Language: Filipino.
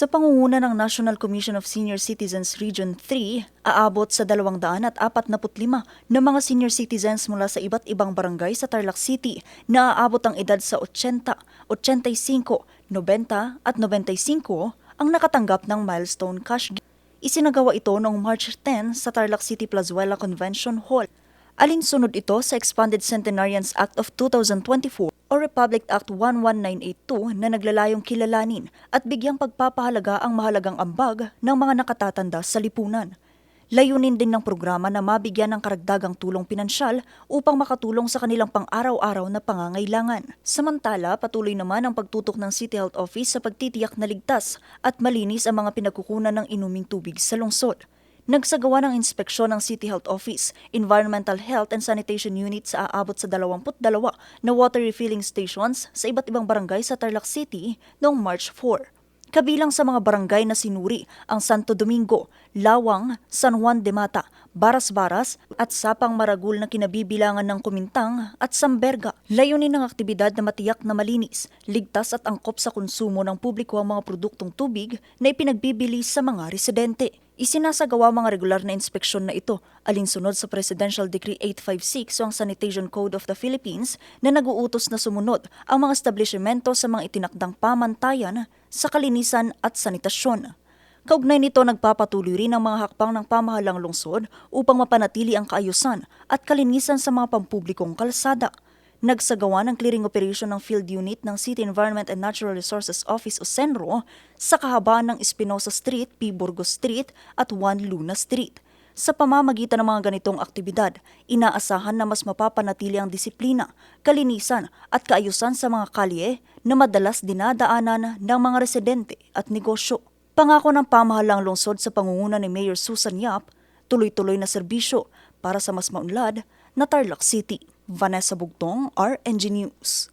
Sa pangunguna ng National Commission of Senior Citizens Region 3, aabot sa 245 na mga senior citizens mula sa iba't ibang barangay sa Tarlac City na aabot ang edad sa 80, 85, 90 at 95 ang nakatanggap ng milestone cash gift. Isinagawa ito noong March 10 sa Tarlac City Plazuela Convention Hall. Alinsunod ito sa Expanded Centenarians Act of 2024 o Republic Act 11982 na naglalayong kilalanin at bigyang pagpapahalaga ang mahalagang ambag ng mga nakatatanda sa lipunan. Layunin din ng programa na mabigyan ng karagdagang tulong pinansyal upang makatulong sa kanilang pang-araw-araw na pangangailangan. Samantala, patuloy naman ang pagtutok ng City Health Office sa pagtitiyak na ligtas at malinis ang mga pinagkukunan ng inuming tubig sa lungsod. Nagsagawa ng inspeksyon ng City Health Office, Environmental Health and Sanitation Unit sa aabot sa 22 na water refilling stations sa iba't ibang barangay sa Tarlac City noong March 4. Kabilang sa mga barangay na sinuri ang Santo Domingo, Lawang, San Juan de Mata, Baras-Baras at Sapang Maragul na kinabibilangan ng Kumintang at Samberga. Layunin ng aktibidad na matiyak na malinis, ligtas at angkop sa konsumo ng publiko ang mga produktong tubig na ipinagbibili sa mga residente. Isinasagawa mga regular na inspeksyon na ito alinsunod sa Presidential Decree 856 o ang Sanitation Code of the Philippines na nag-uutos na sumunod ang mga establishmento sa mga itinakdang pamantayan sa kalinisan at sanitasyon. Kaugnay nito, nagpapatuloy rin ang mga hakbang ng pamahalang lungsod upang mapanatili ang kaayusan at kalinisan sa mga pampublikong kalsada. Nagsagawa ng clearing operation ng field unit ng City Environment and Natural Resources Office o CENRO sa kahabaan ng Espinosa Street, P. Burgos Street at Juan Luna Street. Sa pamamagitan ng mga ganitong aktibidad, inaasahan na mas mapapanatili ang disiplina, kalinisan at kaayusan sa mga kalye na madalas dinadaanan ng mga residente at negosyo. Pangako ng pamahalang lungsod sa pangunguna ni Mayor Susan Yap, tuloy-tuloy na serbisyo para sa mas maunlad na Tarlac City. Vanessa Bugtong, RNG News.